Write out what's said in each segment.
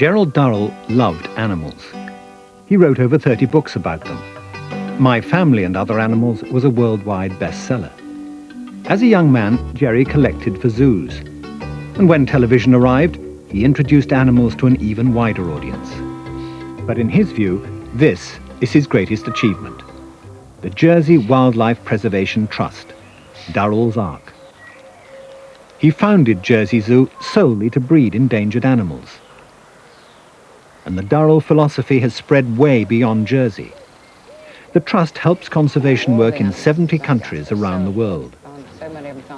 Gerald Durrell loved animals. He wrote over 30 books about them. My Family and Other Animals was a worldwide bestseller. As a young man, Jerry collected for zoos. And when television arrived, he introduced animals to an even wider audience. But in his view, this is his greatest achievement. The Jersey Wildlife Preservation Trust, Durrell's Ark. He founded Jersey Zoo solely to breed endangered animals. And the Durrell philosophy has spread way beyond Jersey. The trust helps conservation work in 70 countries around the world.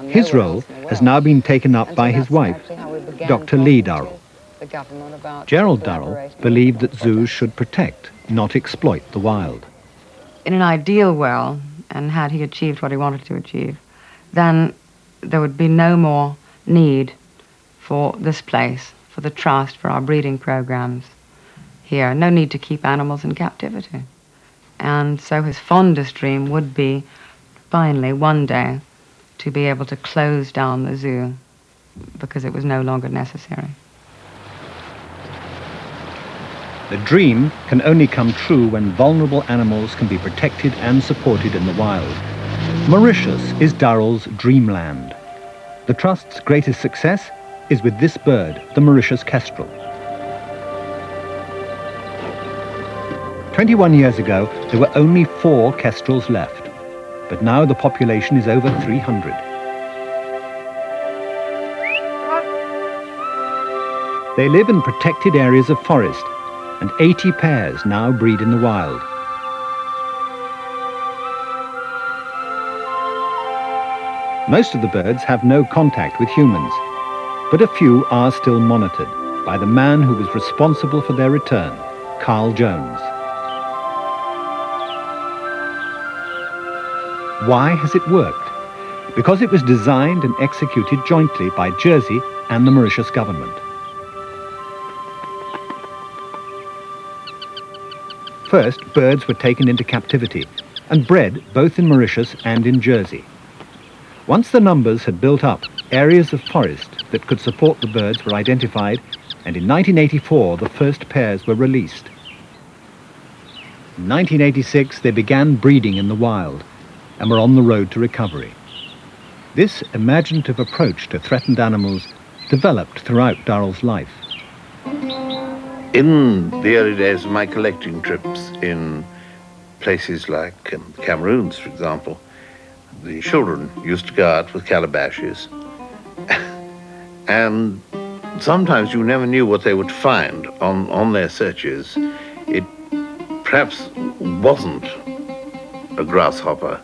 His role has now been taken up by his wife, Dr. Lee Durrell. Gerald Durrell believed that zoos should protect, not exploit the wild. In an ideal world, and had he achieved what he wanted to achieve, then there would be no more need for this place, for the trust, for our breeding programs here. No need to keep animals in captivity. And so his fondest dream would be, finally, one day, to be able to close down the zoo because it was no longer necessary. The dream can only come true when vulnerable animals can be protected and supported in the wild. Mauritius is Durrell's dreamland. The Trust's greatest success is with this bird, the Mauritius Kestrel. 21 years ago, there were only 4 kestrels left, but now the population is over 300. They live in protected areas of forest, and 80 pairs now breed in the wild. Most of the birds have no contact with humans, but a few are still monitored by the man who was responsible for their return, Carl Jones. Why has it worked? Because it was designed and executed jointly by Jersey and the Mauritius government. First, birds were taken into captivity and bred both in Mauritius and in Jersey. Once the numbers had built up, areas of forest that could support the birds were identified, and in 1984 the first pairs were released. In 1986 they began breeding in the wild and were on the road to recovery. This imaginative approach to threatened animals developed throughout Durrell's life. In the early days of my collecting trips in places like Cameroons, for example, the children used to go out with calabashes, and sometimes you never knew what they would find on their searches. It perhaps wasn't a grasshopper.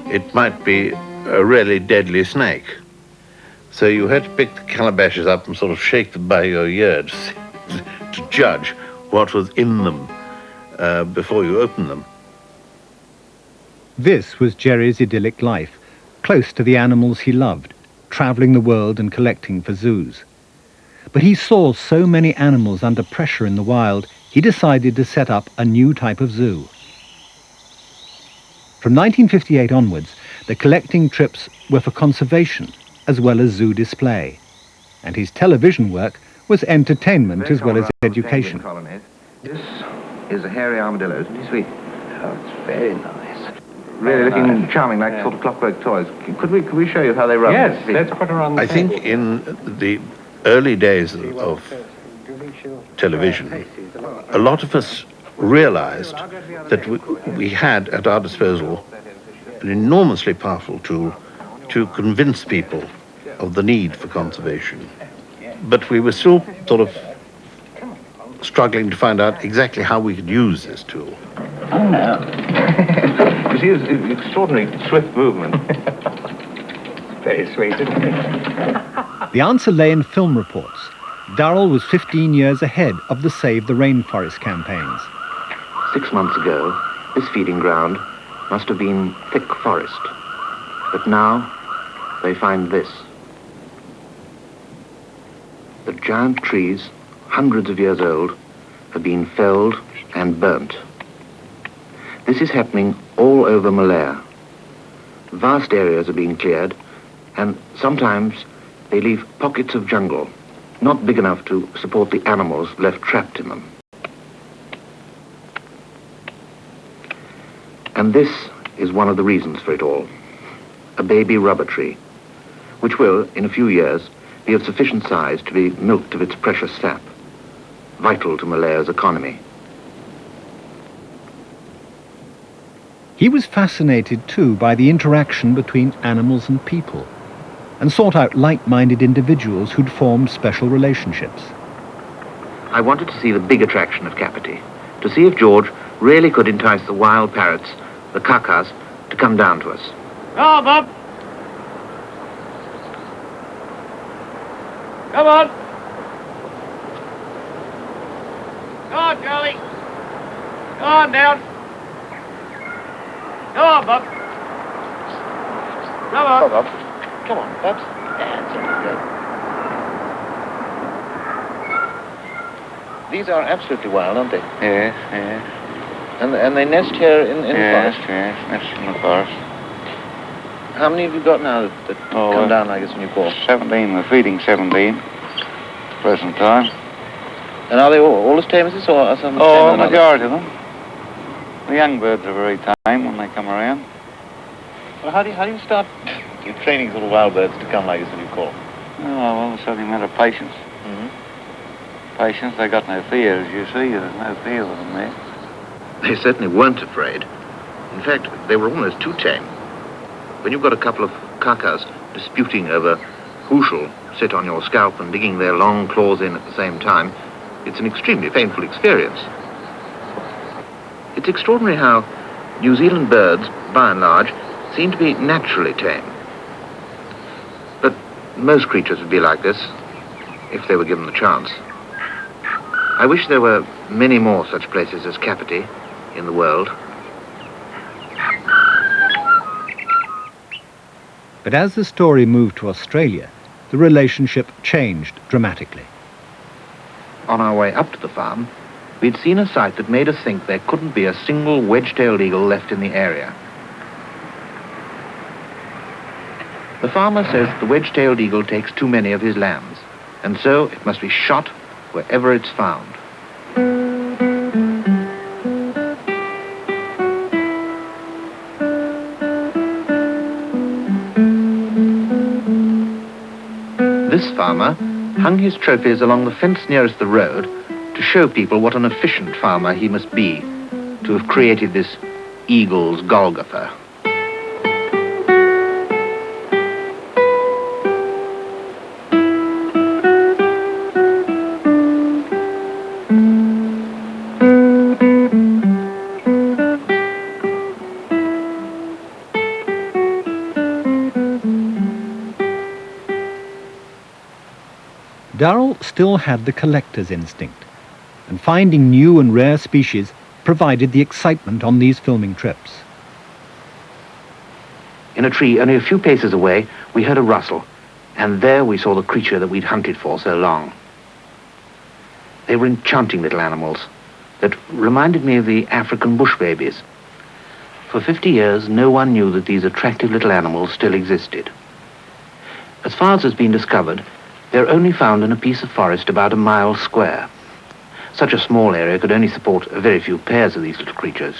It might be a really deadly snake. So you had to pick the calabashes up and sort of shake them by your ear to judge what was in them before you opened them. This was Jerry's idyllic life, close to the animals he loved, travelling the world and collecting for zoos. But he saw so many animals under pressure in the wild, he decided to set up a new type of zoo. From 1958 onwards, the collecting trips were for conservation as well as zoo display, and his television work was entertainment as well as education. This is a hairy armadillo, isn't he sweet? Oh, it's very nice. Really looking charming, like sort of clockwork toys. Could we show you how they run? Yes, let's put her on the I think in the early days of television, a lot of us realized that we had at our disposal an enormously powerful tool to convince people of the need for conservation. But we were still sort of struggling to find out exactly how we could use this tool. Oh, no. You see, it's extraordinary swift movement. Very sweet, isn't it? The answer lay in film reports. Durrell was 15 years ahead of the Save the Rainforest campaigns. 6 months ago, this feeding ground must have been thick forest. But now, they find this. The giant trees, hundreds of years old, have been felled and burnt. This is happening all over Malaya. Vast areas are being cleared, and sometimes they leave pockets of jungle. not big enough to support the animals left trapped in them. And this is one of the reasons for it all. A baby rubber tree, which will, in a few years, be of sufficient size to be milked of its precious sap, vital to Malaya's economy. He was fascinated too by the interaction between animals and people, and sought out like-minded individuals who'd formed special relationships. I wanted to see the big attraction of Kapiti, to see if George really could entice the wild parrots, the kakas, to come down to us. Come on, Bob. Come on. Come on, Charlie. Come on down. Come on, Bob. Come on. Bob. Come on, Bubs. That's good. These are absolutely wild, aren't they? Yes, yes. And they nest here in the forest? Yes, nest in the forest. How many have you got now that come down, I guess, when you call? 17, we're feeding 17 present time. And are they all as tame as this, or are some Oh, tamer a than others? majority of them. The young birds are very tame when they come around. Well, how do you start training little wild birds to come like this when you call? Oh, well, it's only a matter of patience. Mm-hmm. Patience, they got no fear, as you see. There's no fear with them there. They certainly weren't afraid. In fact, they were almost too tame. When you've got a couple of kakas disputing over who shall sit on your scalp and digging their long claws in at the same time, it's an extremely painful experience. It's extraordinary how New Zealand birds, by and large, seem to be naturally tame. But most creatures would be like this, if they were given the chance. I wish there were many more such places as Kapiti in the world. But as the story moved to Australia, the relationship changed dramatically. On our way up to the farm, we'd seen a sight that made us think there couldn't be a single wedge-tailed eagle left in the area. The farmer says the wedge-tailed eagle takes too many of his lambs, and so it must be shot wherever it's found. This farmer hung his trophies along the fence nearest the road to show people what an efficient farmer he must be to have created this eagle's Golgotha. Durrell still had the collector's instinct, and finding new and rare species provided the excitement on these filming trips. In a tree only a few paces away, we heard a rustle, and there we saw the creature that we'd hunted for so long. They were enchanting little animals that reminded me of the African bush babies. For 50 years, no one knew that these attractive little animals still existed. As far as has been discovered, they're only found in a piece of forest about a mile square. Such a small area could only support a very few pairs of these little creatures.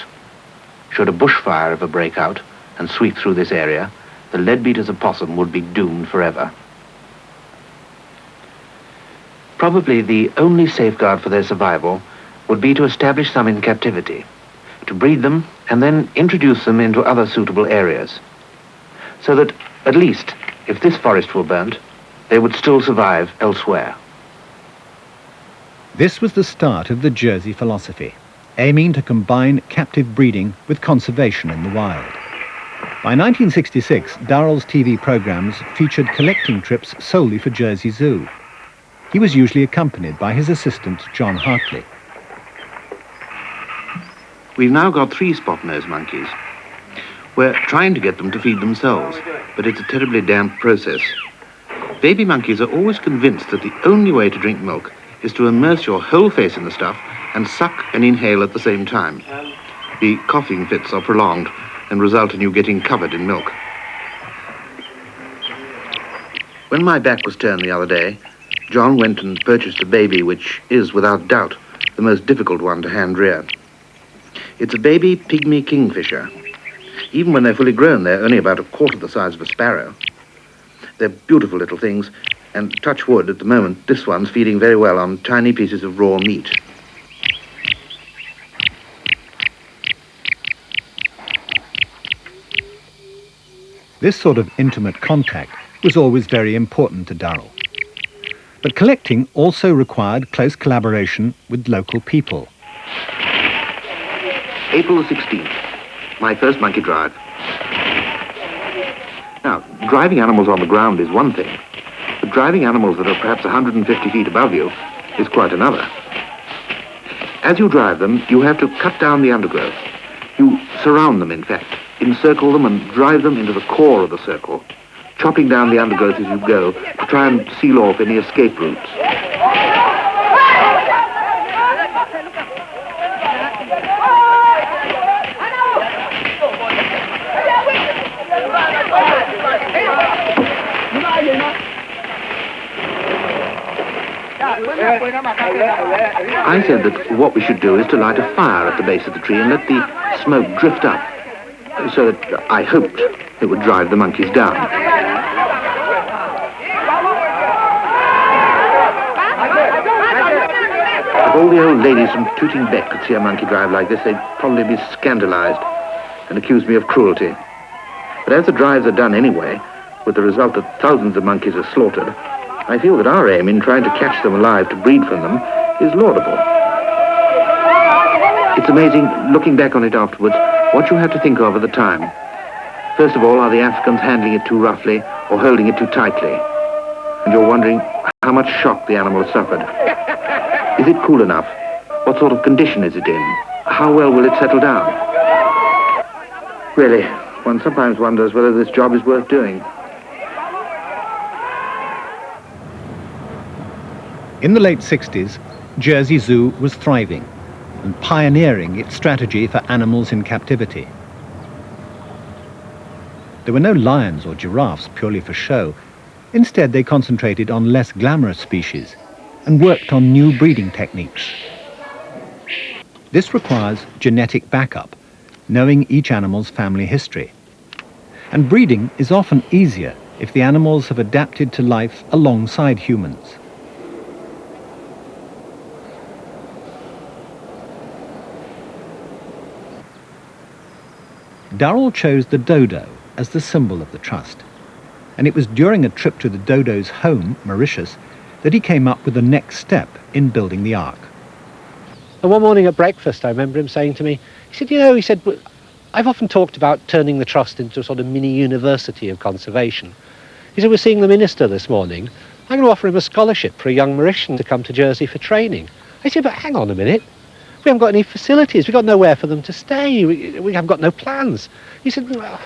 Should a bushfire ever break out and sweep through this area, the leadbeaters opossum would be doomed forever. Probably the only safeguard for their survival would be to establish some in captivity, to breed them and then introduce them into other suitable areas, so that, at least, if this forest were burnt, they would still survive elsewhere. This was the start of the Jersey philosophy, aiming to combine captive breeding with conservation in the wild. By 1966, Durrell's TV programs featured collecting trips solely for Jersey Zoo. He was usually accompanied by his assistant, John Hartley. We've now got 3 spot-nosed monkeys. We're trying to get them to feed themselves, but it's a terribly damp process. Baby monkeys are always convinced that the only way to drink milk is to immerse your whole face in the stuff and suck and inhale at the same time. The coughing fits are prolonged and result in you getting covered in milk. When my back was turned the other day, John went and purchased a baby, which is, without doubt, the most difficult one to hand rear. It's a baby pygmy kingfisher. Even when they're fully grown, they're only about a quarter the size of a sparrow. They're beautiful little things, and touch wood, at the moment, this one's feeding very well on tiny pieces of raw meat. This sort of intimate contact was always very important to Durrell. But collecting also required close collaboration with local people. April the 16th, my first monkey drive. Now, driving animals on the ground is one thing, but driving animals that are perhaps 150 feet above you is quite another. As you drive them, you have to cut down the undergrowth. You surround them, in fact, encircle them and drive them into the core of the circle, chopping down the undergrowth as you go to try and seal off any escape routes. I said that what we should do is to light a fire at the base of the tree and let the smoke drift up, so that I hoped it would drive the monkeys down. If all the old ladies from Tooting Bec could see a monkey drive like this, they'd probably be scandalized and accuse me of cruelty. But as the drives are done anyway, with the result that thousands of monkeys are slaughtered, I feel that our aim in trying to catch them alive to breed from them is laudable. It's amazing, looking back on it afterwards, what you have to think of at the time. First of all, are the Africans handling it too roughly or holding it too tightly? And you're wondering how much shock the animal has suffered. Is it cool enough? What sort of condition is it in? How well will it settle down? Really, one sometimes wonders whether this job is worth doing. In the late 60s, Jersey Zoo was thriving and pioneering its strategy for animals in captivity. There were no lions or giraffes purely for show. Instead, they concentrated on less glamorous species and worked on new breeding techniques. This requires genetic backup, knowing each animal's family history. And breeding is often easier if the animals have adapted to life alongside humans. Durrell chose the dodo as the symbol of the trust, and it was during a trip to the dodo's home, Mauritius, that he came up with the next step in building the ark. And one morning at breakfast, I remember him saying to me, he said, I've often talked about turning the trust into a sort of mini university of conservation. He said, we're seeing the minister this morning. I'm going to offer him a scholarship for a young Mauritian to come to Jersey for training. I said, but hang on a minute. We haven't got any facilities. We've got nowhere for them to stay. We haven't got no plans. He said, well,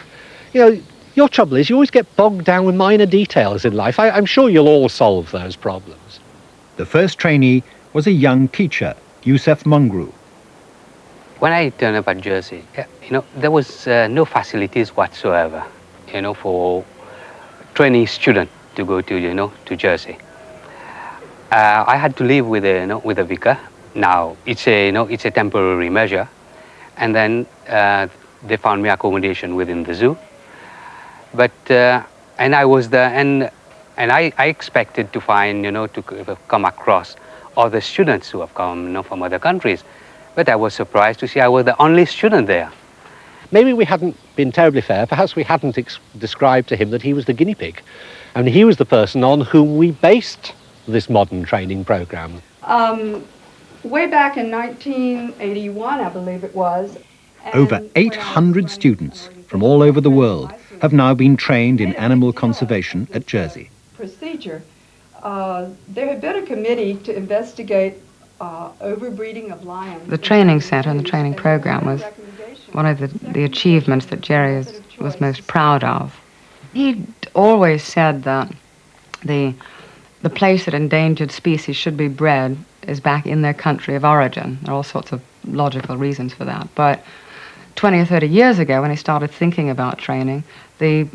your trouble is you always get bogged down with minor details in life. I'm sure you'll all solve those problems. The first trainee was a young teacher, Yusuf Mungru. When I turned up at Jersey, there was no facilities whatsoever, for trainee student to go to, to Jersey. I had to live with a vicar. Now it's a temporary measure, and then they found me accommodation within the zoo. But and I was there, and I expected to find to come across other students who have come from other countries, but I was surprised to see I was the only student there. Maybe we hadn't been terribly fair. Perhaps we hadn't described to him that he was the guinea pig, and he was the person on whom we based this modern training program. Way back in 1981, I believe it was. Over 800 students from all over the world have now been trained in animal conservation at Jersey. Procedure. There had been a committee to investigate overbreeding of lions. The training center and the training program was one of the achievements that Jerry was most proud of. He always said that the place that endangered species should be bred is back in their country of origin. There are all sorts of logical reasons for that. But 20 or 30 years ago, when he started thinking about training, the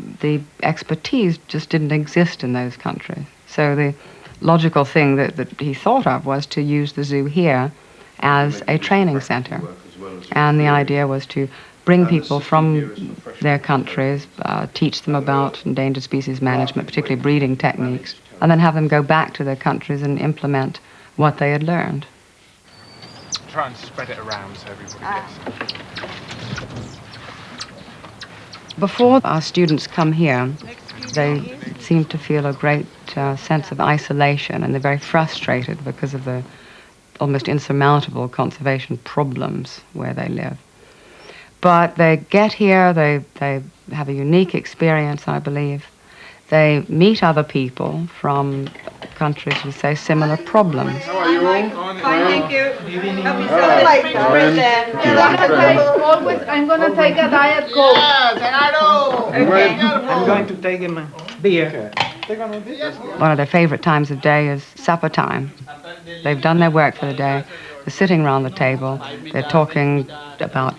expertise just didn't exist in those countries. So logical thing that he thought of was to use the zoo here as a training center. And the idea was to bring people from their countries, teach them about endangered species management, particularly breeding techniques, and then have them go back to their countries and implement what they had learned. Try and spread it around so everybody gets. Before our students come here, they seem to feel a great sense of isolation, and they're very frustrated because of the almost insurmountable conservation problems where they live. But they get here, they have a unique experience, I believe. They meet other people from countries with, say, similar problems. How are you? Fine, thank you. I'm going to take a Diet Coke. Okay. I'm going to take him a beer. One of their favorite times of day is supper time. They've done their work for the day. They're sitting around the table. They're talking about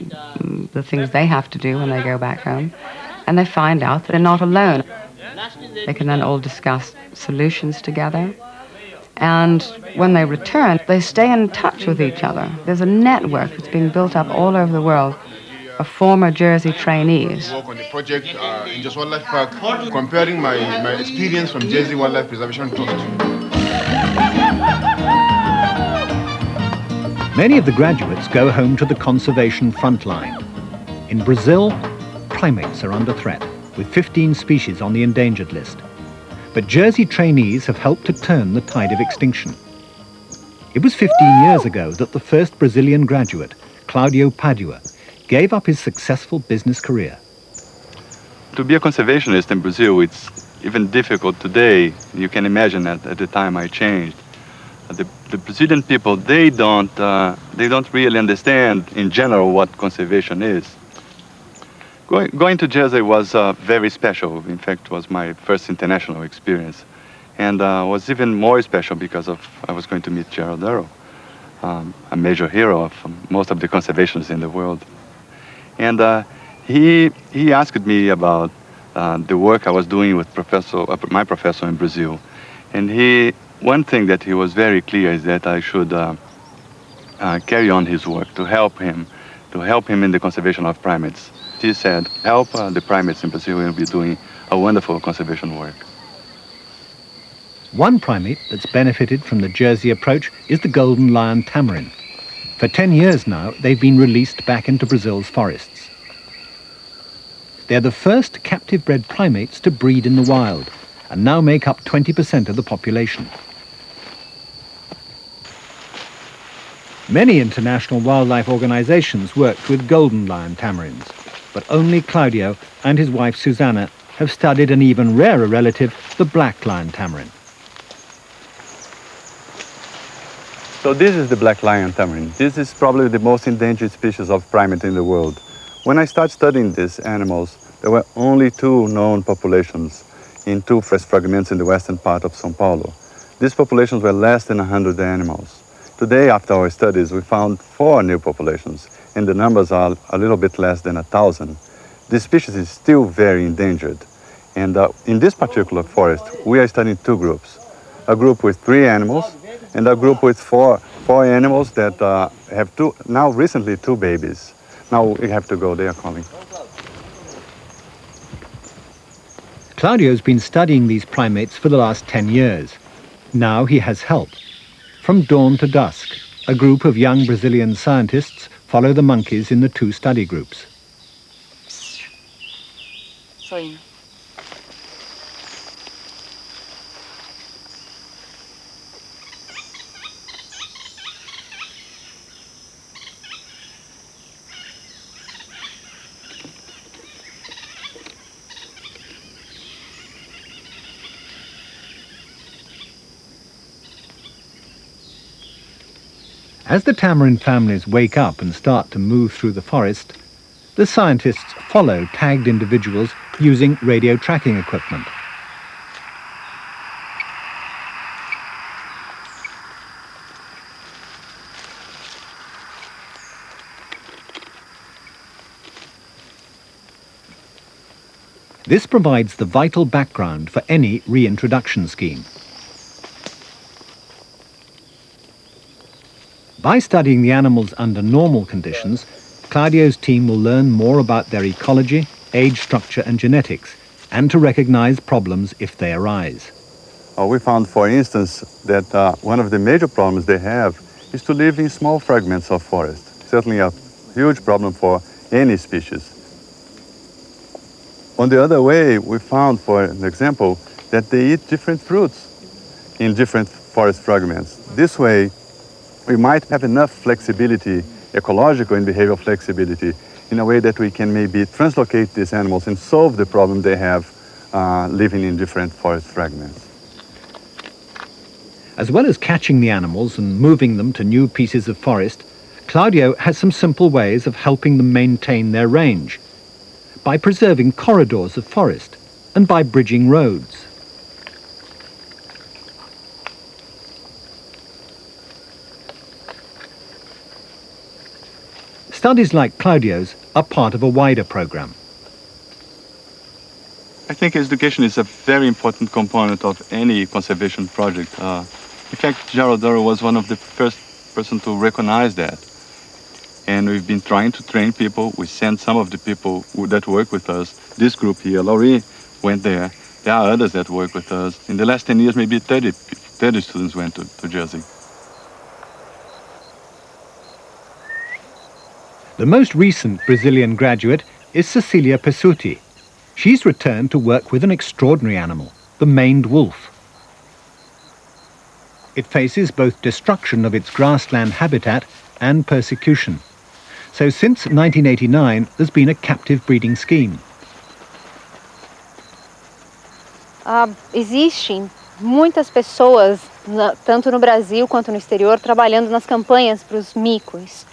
the things they have to do when they go back home. And they find out that they're not alone. They can then all discuss solutions together. And when they return, they stay in touch with each other. There's a network that's being built up all over the world of former Jersey trainees. I work on the project in Just Wildlife Park, comparing my experience from Jersey Wildlife Preservation Trust. Many of the graduates go home to the conservation front line. In Brazil, primates are under threat, with 15 species on the endangered list. But Jersey trainees have helped to turn the tide of extinction. It was 15 years ago that the first Brazilian graduate, Claudio Padua, gave up his successful business career. To be a conservationist in Brazil, it's even difficult today. You can imagine that at the time I changed. The Brazilian people, they don't really understand in general what conservation is. Going to Jersey was very special. In fact, it was my first international experience. And was even more special because I was going to meet Gerald Durrell, a major hero of most of the conservationists in the world. And he asked me about the work I was doing with my professor in Brazil. And one thing that he was very clear is that I should carry on his work to help him in the conservation of primates. He said, help the primates in Brazil and be doing a wonderful conservation work. One primate that's benefited from the Jersey approach is the golden lion tamarin. For 10 years now, they've been released back into Brazil's forests. They're the first captive-bred primates to breed in the wild, and now make up 20% of the population. Many international wildlife organizations worked with golden lion tamarins, but only Claudio and his wife Susanna have studied an even rarer relative, the black lion tamarin. So this is the black lion tamarin. This is probably the most endangered species of primate in the world. When I started studying these animals, there were only 2 known populations in 2 fresh fragments in the western part of São Paulo. These populations were less than 100 animals. Today, after our studies, we found 4 new populations, and the numbers are a little bit less than 1,000. This species is still very endangered. And in this particular forest, we are studying 2 groups. A group with 3 animals, and a group with 4 animals that have now recently 2 babies. Now we have to go, they are calling. Claudio's been studying these primates for the last 10 years. Now he has help. From dawn to dusk, a group of young Brazilian scientists follow the monkeys in the 2 study groups. As the tamarin families wake up and start to move through the forest, the scientists follow tagged individuals using radio tracking equipment. This provides the vital background for any reintroduction scheme. By studying the animals under normal conditions, Claudio's team will learn more about their ecology, age structure and genetics, and to recognize problems if they arise. We found, for instance, that one of the major problems they have is to live in small fragments of forest. Certainly a huge problem for any species. On the other way, we found, for an example, that they eat different fruits in different forest fragments. This way, we might have enough flexibility, ecological and behavioral flexibility, in a way that we can maybe translocate these animals and solve the problem they have living in different forest fragments. As well as catching the animals and moving them to new pieces of forest, Claudio has some simple ways of helping them maintain their range, by preserving corridors of forest and by bridging roads. Studies like Claudio's are part of a wider program. I think education is a very important component of any conservation project. In fact, Gerald Durrell was one of the first person to recognize that. And we've been trying to train people. We sent some of the people that work with us. This group here, Laurie, went there. There are others that work with us. In the last 10 years, maybe 30 students went to Jersey. The most recent Brazilian graduate is Cecilia Pessuti. She's returned to work with an extraordinary animal, the maned wolf. It faces both destruction of its grassland habitat and persecution. So since 1989, there's been a captive breeding scheme. Existem muitas pessoas, tanto no Brasil quanto no exterior, trabalhando nas campanhas para os micos.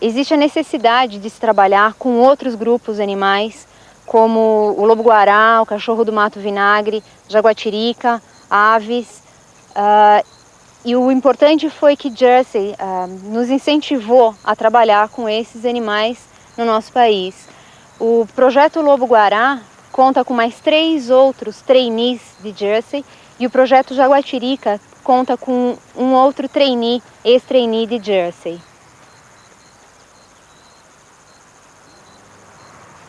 Existe a necessidade de se trabalhar com outros grupos animais, como o lobo-guará, o cachorro do mato vinagre, jaguatirica, aves. E o importante foi que Jersey nos incentivou a trabalhar com esses animais no nosso país. O projeto Lobo-Guará conta com mais 3 outros trainees de Jersey e o projeto Jaguatirica conta com um outro trainee, ex-trainee de Jersey.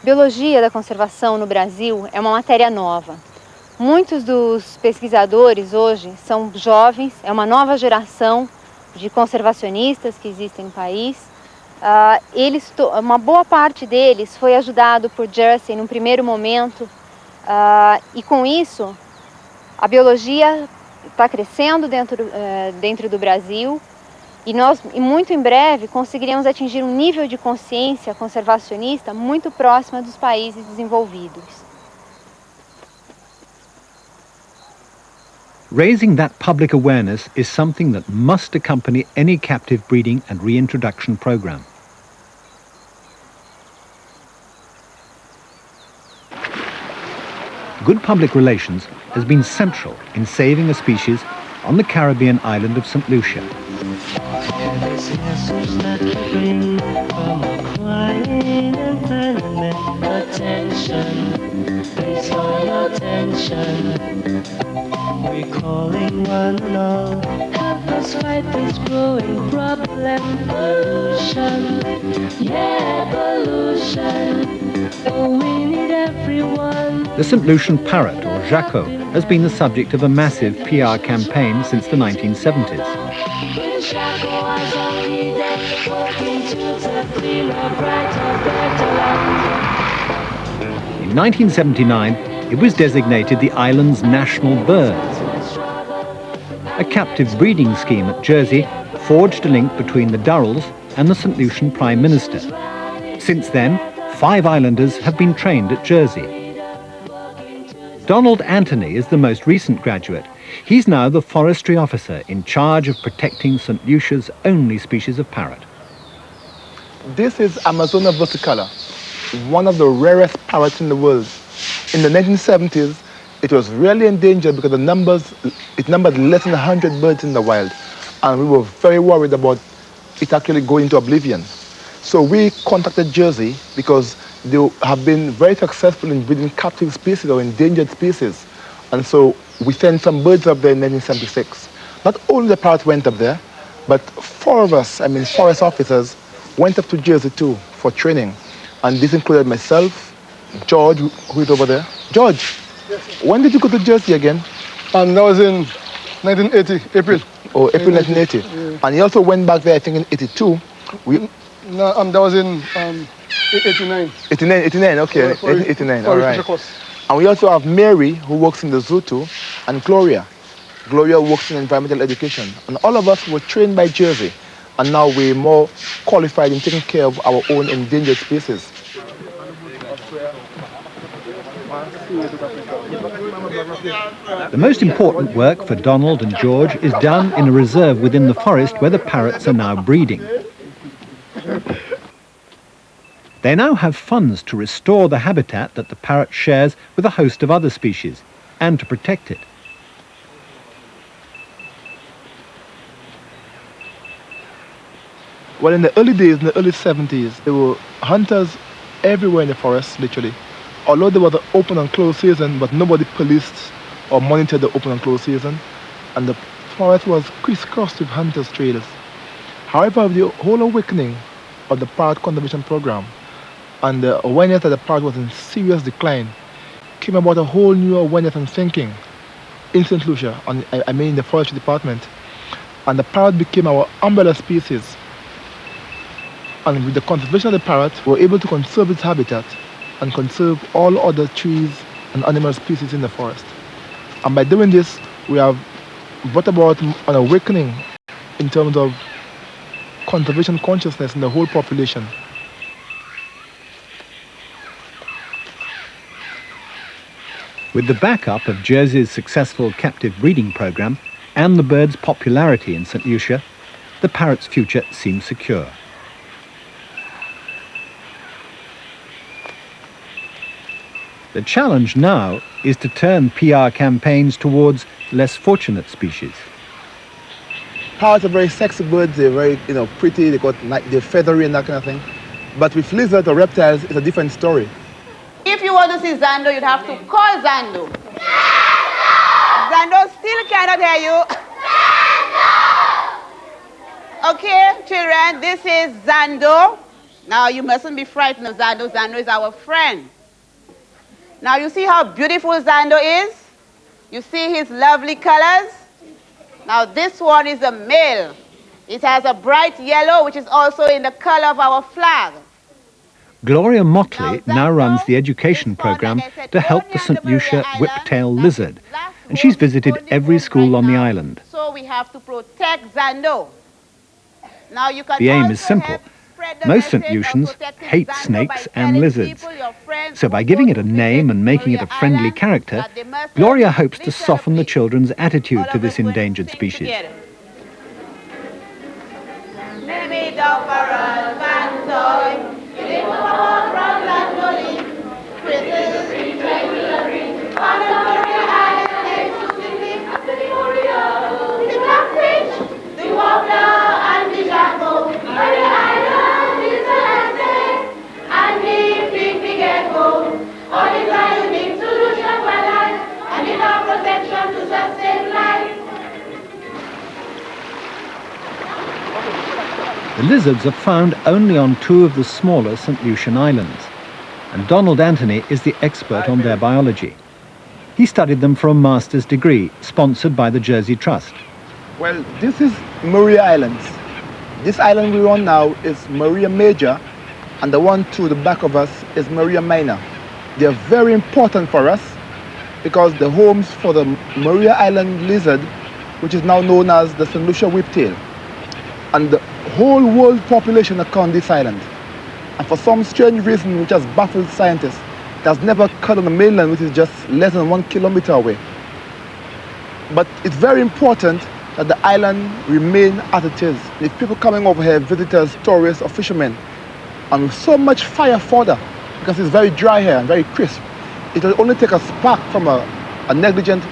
Biologia da conservação no Brasil é uma matéria nova. Muitos dos pesquisadores hoje são jovens, é uma nova geração de conservacionistas que existem no país. Uma boa parte deles foi ajudado por Jersey num primeiro momento e com isso a biologia está crescendo dentro do Brasil e nós, muito em breve, conseguiremos atingir um nível de consciência conservacionista muito próximo dos países desenvolvidos. Raising that public awareness is something that must accompany any captive breeding and reintroduction program. Good public relations has been central in saving a species on the Caribbean island of St. Lucia. We're calling one and all, help us fight this growing problem. Pollution, yeah, pollution. Oh, we need everyone. The St. Lucian parrot, or jaco, has been the subject of a massive PR campaign since the 1970s. In 1979, it was designated the island's national bird. A captive breeding scheme at Jersey forged a link between the Durrells and the St. Lucian Prime Minister. Since then, 5 islanders have been trained at Jersey. Donald Anthony is the most recent graduate. He's now the forestry officer in charge of protecting St. Lucia's only species of parrot. This is Amazona versicolor, one of the rarest parrots in the world. In the 1970s, it was really endangered because it numbered less than 100 birds in the wild, and we were very worried about it actually going into oblivion. So we contacted Jersey because they have been very successful in breeding captive species or endangered species, and so we sent some birds up there in 1976. Not only the parrot went up there, But 4 of us, forest officers, went up to Jersey too for training. And this included myself, George, who is over there. George, when did you go to Jersey again? That was in 1980, April. Oh, April 1980. Yeah. And you also went back there, I think, in 82. No, that was in 89. 89, okay, Yeah, 89, for all right. And we also have Mary, who works in the zoo too, and Gloria. Gloria works in environmental education. And all of us were trained by Jersey. And now we're more qualified in taking care of our own endangered species. The most important work for Donald and George is done in a reserve within the forest where the parrots are now breeding. They now have funds to restore the habitat that the parrot shares with a host of other species and to protect it. Well, in the early days, in the early 70s, there were hunters everywhere in the forest, literally. Although there was an open and closed season, but nobody policed or monitored the open and closed season. And the forest was crisscrossed with hunters, traders. However, the whole awakening of the parrot conservation program and the awareness that the parrot was in serious decline came about a whole new awareness and thinking in St. Lucia, in the forestry department. And the parrot became our umbrella species. And with the conservation of the parrot, we were able to conserve its habitat and conserve all other trees and animal species in the forest. And by doing this, we have brought about an awakening in terms of conservation consciousness in the whole population. With the backup of Jersey's successful captive breeding program and the bird's popularity in St. Lucia, the parrot's future seems secure. The challenge now is to turn PR campaigns towards less fortunate species. Parrots are very sexy birds, they're very pretty, they're feathery and that kind of thing. But with lizards or reptiles, it's a different story. If you want to see Zando, you'd have to call Zando. Zando still cannot hear you. Okay, children, this is Zando. Now, you mustn't be frightened of Zando. Zando is our friend. Now, you see how beautiful Zando is? You see his lovely colors? Now, this one is a male. It has a bright yellow, which is also in the color of our flag. Gloria Motley now runs the education program to help the St. Lucia whiptail lizard, and she's visited every school on the island. So we have to protect Zando. Now you can The aim is simple. Most St. Lucians hate snakes and lizards. So by giving it a name and making it a friendly character, Gloria hopes to soften the children's attitude to this endangered species. The lizards are found only on 2 of the smaller St. Lucian islands, and Donald Anthony is the expert on their biology. He studied them for a master's degree, sponsored by the Jersey Trust. Well, this is Maria Islands. This island we're on now is Maria Major, and the one to the back of us is Maria Minor. They're very important for us because they're homes for the Maria Island lizard, which is now known as the St. Lucia whiptail. And the whole world population occur on this island. And for some strange reason which has baffled scientists, it has never occurred on the mainland, which is just less than 1 kilometer away. But it's very important that the island remain as it is. If people coming over here, visitors, tourists or fishermen, and with so much fire fodder, because it's very dry here and very crisp, it will only take a spark from a negligent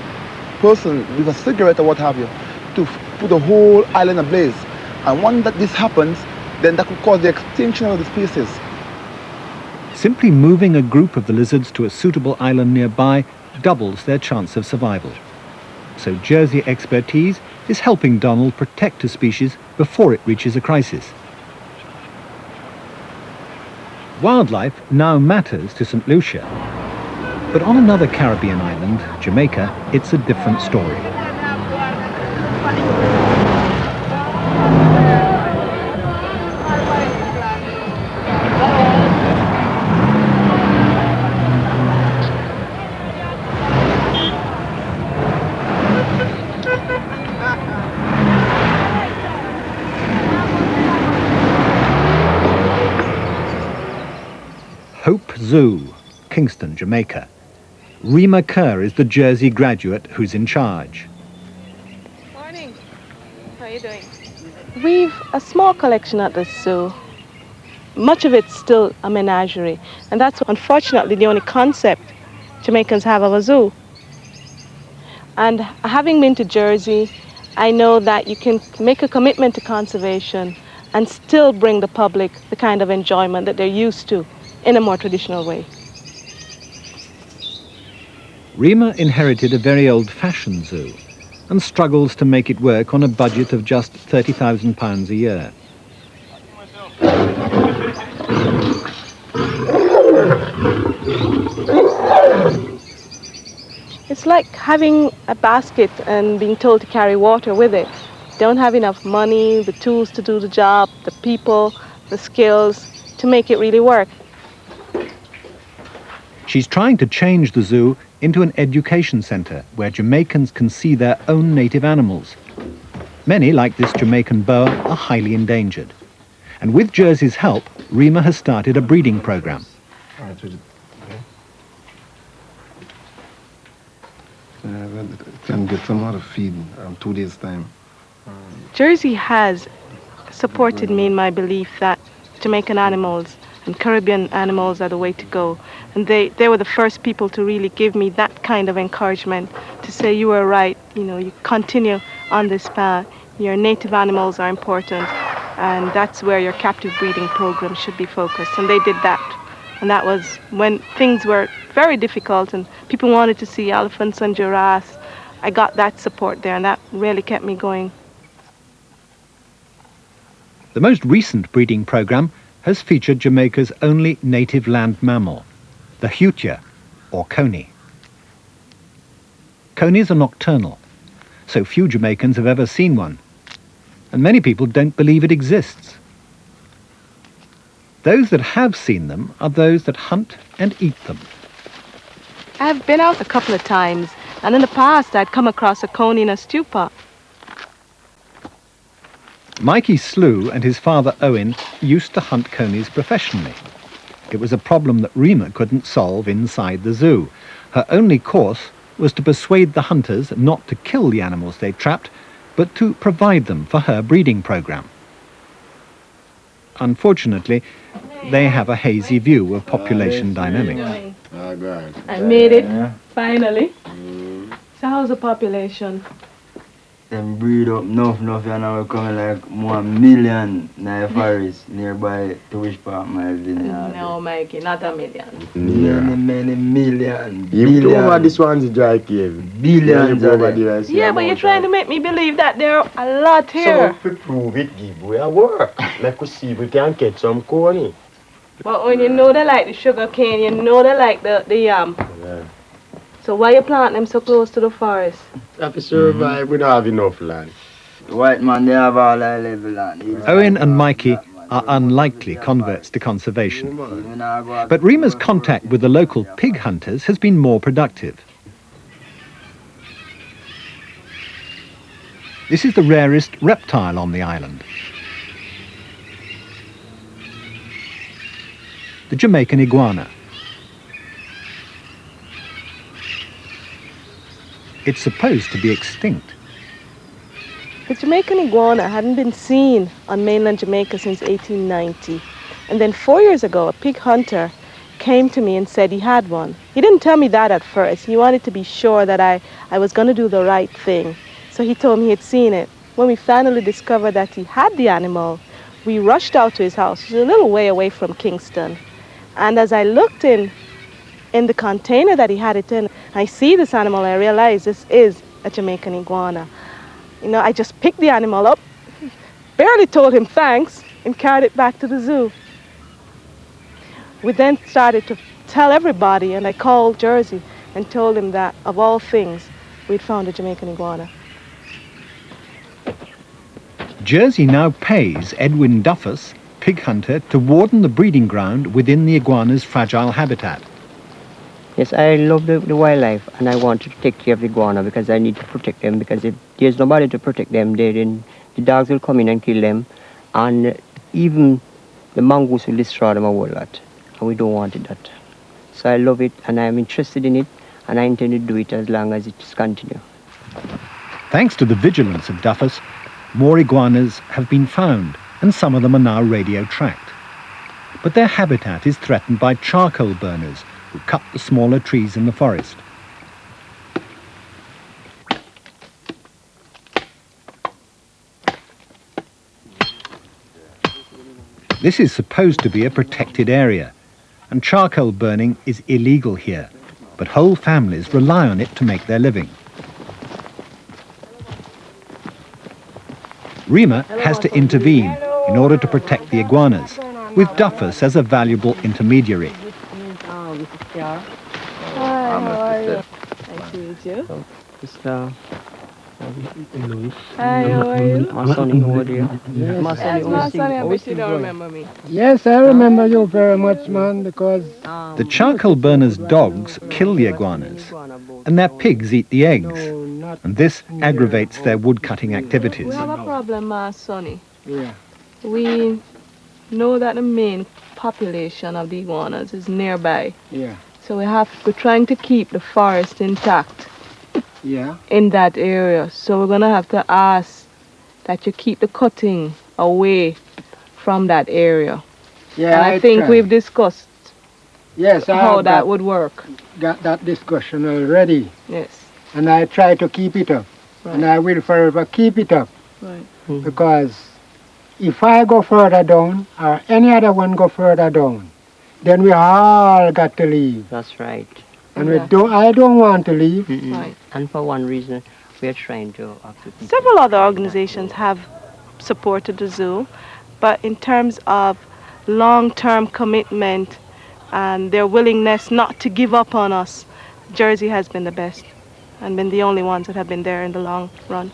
person with a cigarette or what have you to put the whole island ablaze. And once this happens, then that could cause the extinction of the species. Simply moving a group of the lizards to a suitable island nearby doubles their chance of survival. So Jersey expertise is helping Donald protect a species before it reaches a crisis. Wildlife now matters to St. Lucia, but on another Caribbean island, Jamaica, it's a different story. Hope Zoo, Kingston, Jamaica. Rima Kerr is the Jersey graduate who's in charge. Morning. How are you doing? We've a small collection at the zoo. Much of it's still a menagerie, and that's unfortunately the only concept Jamaicans have of a zoo. And having been to Jersey, I know that you can make a commitment to conservation and still bring the public the kind of enjoyment that they're used to in a more traditional way. Rima inherited a very old-fashioned zoo and struggles to make it work on a budget of just £30,000 a year. It's like having a basket and being told to carry water with it. Don't have enough money, the tools to do the job, the people, the skills to make it really work. She's trying to change the zoo into an education centre where Jamaicans can see their own native animals. Many, like this Jamaican boa, are highly endangered. And with Jersey's help, Rima has started a breeding programme. Can get some other feed 2 days' time. Jersey has supported me in my belief that Jamaican animals and Caribbean animals are the way to go. And they were the first people to really give me that kind of encouragement to say, you were right, you know, you continue on this path. Your native animals are important, and that's where your captive breeding program should be focused. And they did that. And that was when things were very difficult and people wanted to see elephants and giraffes. I got that support there, and that really kept me going. The most recent breeding programme has featured Jamaica's only native land mammal, the hutia, or coney. Conies are nocturnal, so few Jamaicans have ever seen one, and many people don't believe it exists. Those that have seen them are those that hunt and eat them. I've been out a couple of times, and in the past I'd come across a coney in a stew pot. Mikey Slew and his father Owen used to hunt conies professionally. It was a problem that Rima couldn't solve inside the zoo. Her only course was to persuade the hunters not to kill the animals they trapped, but to provide them for her breeding programme. Unfortunately, they have a hazy view of population dynamics. I made it, finally. So how's the population? Them breed up enough, and now we're coming like 1 million in the forest nearby to which part my village. No, Mikey, not a million. Many million. You over this one's dry cave. Billions over there. Yeah, but you're trying to make me believe that there are a lot here. So if we prove it, give we a work. Like we see if we can catch some coney. But when you know they like the sugar cane, you know they like the yam. Yeah. So why you plant them so close to the forest? To survive, we don't have enough land. The white man, they have all that level land. Owen and Mikey are unlikely converts to conservation. But Rima's contact with the local pig hunters has been more productive. This is the rarest reptile on the island. The Jamaican iguana. It's supposed to be extinct. The Jamaican iguana hadn't been seen on mainland Jamaica since 1890. And then 4 years ago, a pig hunter came to me and said he had one. He didn't tell me that at first. He wanted to be sure that I was going to do the right thing. So he told me he had seen it. When we finally discovered that he had the animal, we rushed out to his house. It was a little way away from Kingston. And as I looked in the container that he had it in, I see this animal, I realize this is a Jamaican iguana. You know, I just picked the animal up, barely told him thanks, and carried it back to the zoo. We then started to tell everybody, and I called Jersey and told him that, of all things, we'd found a Jamaican iguana. Jersey now pays Edwin Duffus, pig hunter, to warden the breeding ground within the iguana's fragile habitat. Yes, I love the wildlife, and I want to take care of the iguana because I need to protect them, because if there's nobody to protect them, then the dogs will come in and kill them, and even the mongoose will destroy them a whole lot, and we don't want that. So I love it, and I'm interested in it, and I intend to do it as long as it continues. Thanks to the vigilance of Duffus, more iguanas have been found, and some of them are now radio tracked. But their habitat is threatened by charcoal burners who cut the smaller trees in the forest. This is supposed to be a protected area, and charcoal burning is illegal here, but whole families rely on it to make their living. Rima has to intervene in order to protect the iguanas, with Duffus as a valuable intermediary. Hi, how are you? Nice to meet you. Hi, how are you? Masoni, how are you? Yes, Masoni, I bet you don't remember me. Yes, I remember you very much, man, because... The charcoal burners' dogs kill the iguanas, and their pigs eat the eggs, and this aggravates their wood-cutting activities. We have a problem, Masoni. Yeah. We know that the main population of the iguanas is nearby. Yeah. So we're trying to keep the forest intact. Yeah. In that area. So we're going to have to ask that you keep the cutting away from that area. Yeah, and I think we've discussed how that would work. Got that discussion already. Yes. And I try to keep it up. Right. And I will forever keep it up. Right. Because if I go further down, or any other one go further down, then we all got to leave. That's right. And I don't want to leave. Right. And for one reason, we are trying to... Several other organizations have supported the zoo, but in terms of long-term commitment and their willingness not to give up on us, Jersey has been the best and been the only ones that have been there in the long run.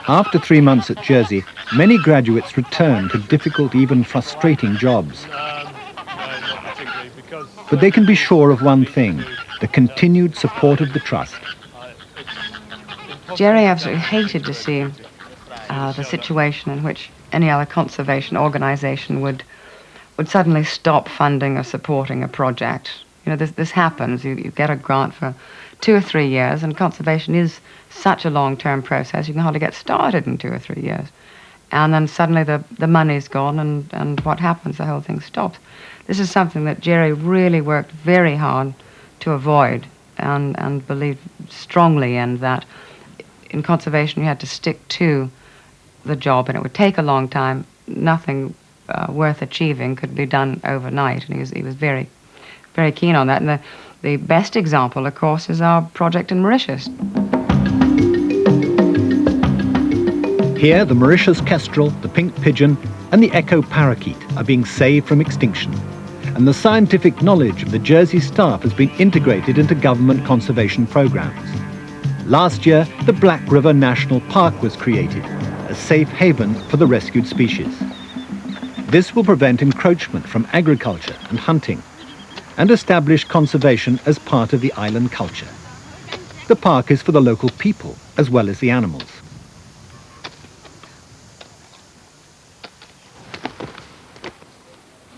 After 3 months at Jersey, many graduates return to difficult, even frustrating jobs. But they can be sure of one thing, the continued support of the Trust. Jerry absolutely hated to see the situation in which any other conservation organization would suddenly stop funding or supporting a project. You know, this happens. You get a grant for 2 or 3 years, and conservation is such a long-term process. You can hardly get started in 2 or 3 years. And then suddenly the money's gone, and what happens? The whole thing stops. This is something that Jerry really worked very hard to avoid, and believed strongly in, that in conservation you had to stick to the job, and it would take a long time. Nothing worth achieving could be done overnight, and he was very, very keen on that. And the best example, of course, is our project in Mauritius. Here, the Mauritius kestrel, the pink pigeon, and the echo parakeet are being saved from extinction. And the scientific knowledge of the Jersey staff has been integrated into government conservation programs. Last year, the Black River National Park was created, a safe haven for the rescued species. This will prevent encroachment from agriculture and hunting, and establish conservation as part of the island culture. The park is for the local people as well as the animals.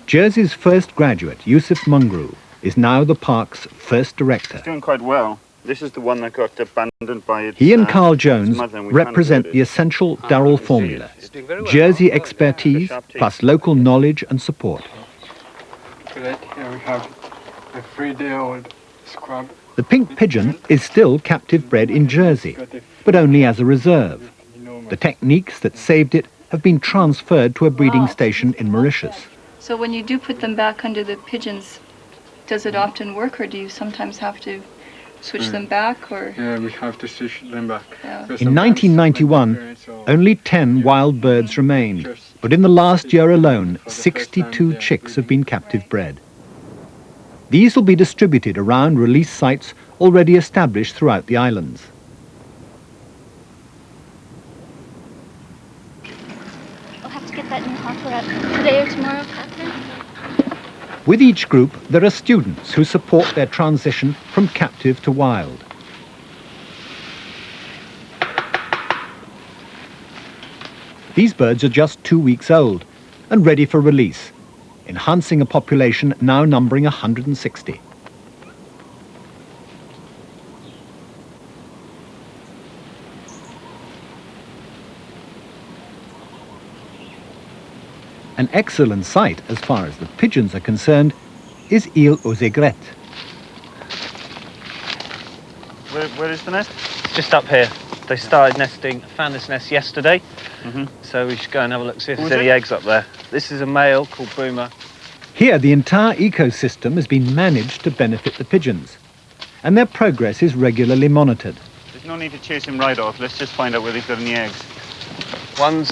Jersey's first graduate, Yusuf Mungru, is now the park's first director. It's doing quite well. This is the one that got abandoned by its He and Carl Jones mother, and we represent the essential Durrell formula, Jersey expertise plus local knowledge and support. Here we have a 3-day-old scrub. The pink pigeon is still captive bred in Jersey, but only as a reserve. The techniques that saved it have been transferred to a breeding station in Mauritius. So when you do put them back under the pigeons' Does it often work, or do you sometimes have to switch them back? Or Yeah, we have to switch them back. Yeah. In 1991, only 10 wild birds remained, but in the last year alone, 62 chicks have been captive bred. These will be distributed around release sites already established throughout the islands. I'll have to get that new hopper up today or tomorrow, Catherine. With each group, there are students who support their transition from captive to wild. These birds are just 2 weeks old and ready for release, enhancing a population now numbering 160. An excellent site as far as the pigeons are concerned is Île aux Aigrettes. Where is the nest? Just up here. They started nesting, found this nest yesterday, so we should go and have a look, see if there's any eggs up there. This is a male called Boomer. Here, the entire ecosystem has been managed to benefit the pigeons, and their progress is regularly monitored. There's no need to chase him right off. Let's just find out whether he's got any eggs. One's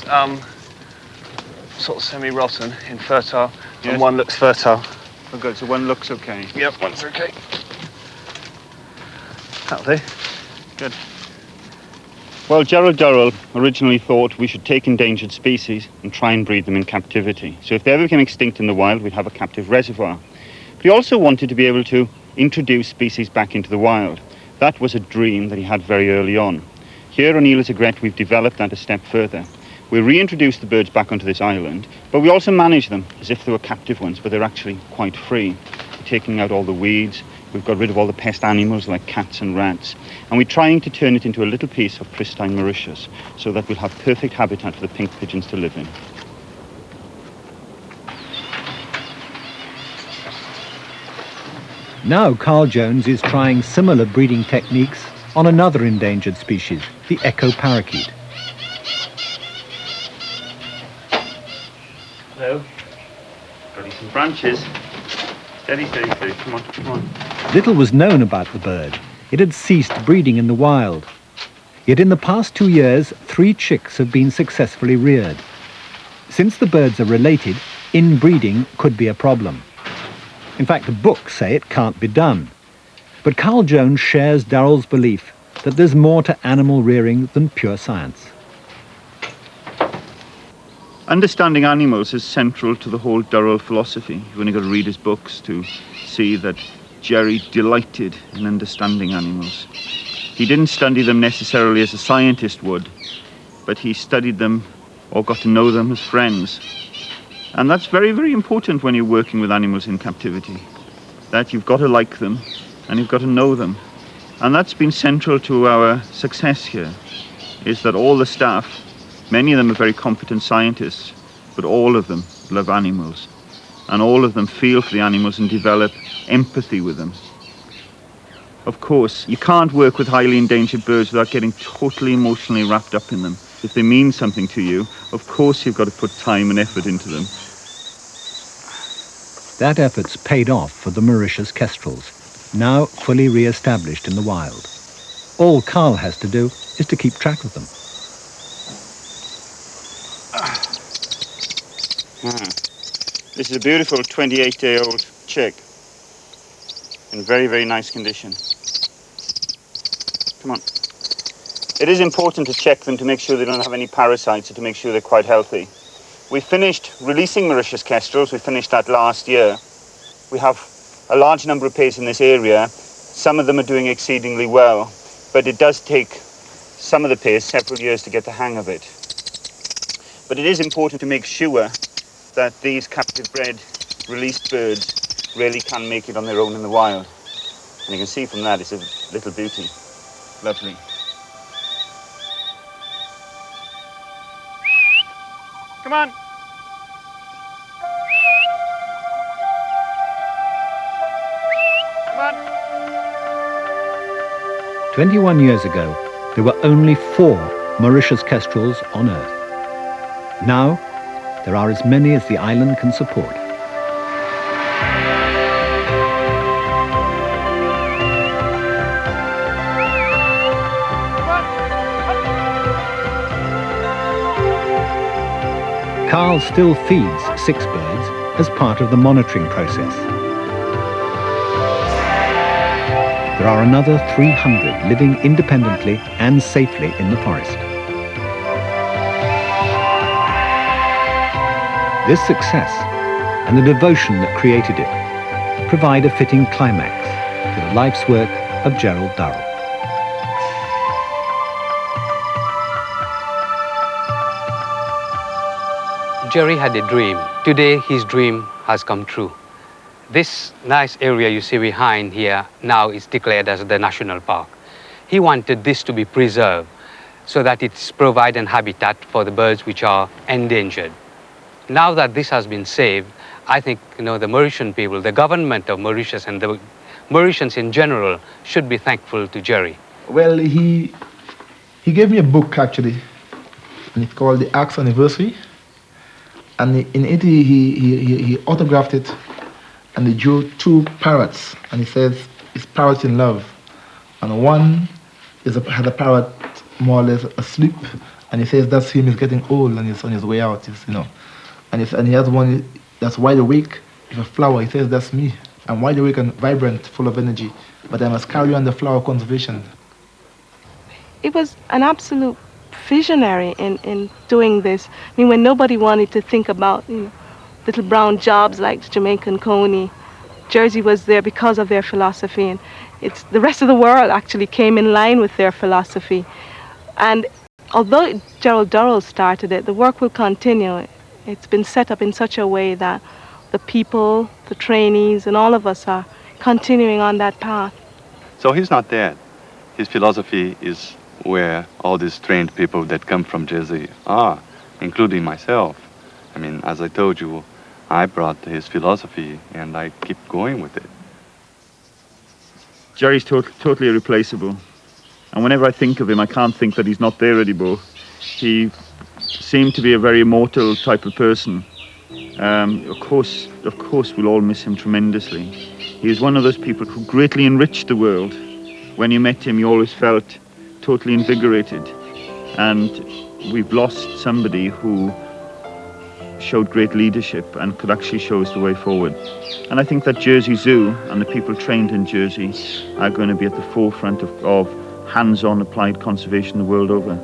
sort of semi-rotten, infertile, and one looks fertile. Oh, good. So one looks okay. Yep, one's okay. That'll do. Good. Well, Gerald Durrell originally thought we should take endangered species and try and breed them in captivity. So if they ever became extinct in the wild, we'd have a captive reservoir. But he also wanted to be able to introduce species back into the wild. That was a dream that he had very early on. Here on Île aux Aigrettes, we've developed that a step further. We reintroduce the birds back onto this island, but we also manage them as if they were captive ones, but they're actually quite free. We're taking out all the weeds, we've got rid of all the pest animals like cats and rats, and we're trying to turn it into a little piece of pristine Mauritius so that we'll have perfect habitat for the pink pigeons to live in. Now Carl Jones is trying similar breeding techniques on another endangered species, the echo parakeet. Hello. Got some branches. Steady, steady, steady. Come on, come on. Little was known about the bird. It had ceased breeding in the wild. Yet in the past 2 years, 3 chicks have been successfully reared. Since the birds are related, inbreeding could be a problem. In fact, the books say it can't be done. But Carl Jones shares Darrell's belief that there's more to animal rearing than pure science. Understanding animals is central to the whole Durrell philosophy. You've only got to read his books to see that Jerry delighted in understanding animals. He didn't study them necessarily as a scientist would, but he studied them or got to know them as friends. And that's very, very important when you're working with animals in captivity, that you've got to like them and you've got to know them. And that's been central to our success here, is that all the staff, many of them are very competent scientists, but all of them love animals. And all of them feel for the animals and develop empathy with them. Of course, you can't work with highly endangered birds without getting totally emotionally wrapped up in them. If they mean something to you, of course you've got to put time and effort into them. That effort's paid off for the Mauritius kestrels, now fully re-established in the wild. All Carl has to do is to keep track of them. This is a beautiful 28-day-old chick in very, very nice condition. Come on. It is important to check them to make sure they don't have any parasites and to make sure they're quite healthy. We finished releasing Mauritius kestrels. We finished that last year. We have a large number of pairs in this area. Some of them are doing exceedingly well, but it does take some of the pairs several years to get the hang of it. But it is important to make sure that these captive-bred released birds really can make it on their own in the wild. And you can see from that it's a little beauty. Lovely. Come on. Come on. 21 years ago, there were only 4 Mauritius kestrels on Earth. Now, there are as many as the island can support. Carl still feeds 6 birds as part of the monitoring process. There are another 300 living independently and safely in the forest. This success and the devotion that created it provide a fitting climax to the life's work of Gerald Durrell. Jerry had a dream. Today his dream has come true. This nice area you see behind here now is declared as the national park. He wanted this to be preserved so that it provides an habitat for the birds which are endangered. Now that this has been saved, I think the Mauritian people, the government of Mauritius and the Mauritians in general should be thankful to Jerry. Well, he gave me a book actually, and it's called The Axe Anniversary. And in it, he autographed it, and he drew 2 parrots, and he says, it's parrots in love. And one had a parrot more or less asleep, and he says that's him, he's getting old and he's on his way out, And he has one that's wide awake with a flower. He says, that's me. I'm wide awake and vibrant, full of energy, but I must carry on the flower conservation. It was an absolute visionary in doing this. I mean, when nobody wanted to think about little brown jobs like Jamaican coney, Jersey was there because of their philosophy, and the rest of the world actually came in line with their philosophy. And although Gerald Durrell started it, the work will continue. It's been set up in such a way that the people, the trainees, and all of us are continuing on that path. So he's not dead. His philosophy is where all these trained people that come from Jersey are, including myself. I mean, as I told you, I brought his philosophy and I keep going with it. Jerry's totally irreplaceable. And whenever I think of him, I can't think that he's not there anymore. He seemed to be a very immortal type of person. Of course, we'll all miss him tremendously. He was one of those people who greatly enriched the world. When you met him, you always felt totally invigorated. And we've lost somebody who showed great leadership and could actually show us the way forward. And I think that Jersey Zoo and the people trained in Jersey are going to be at the forefront of hands-on applied conservation the world over.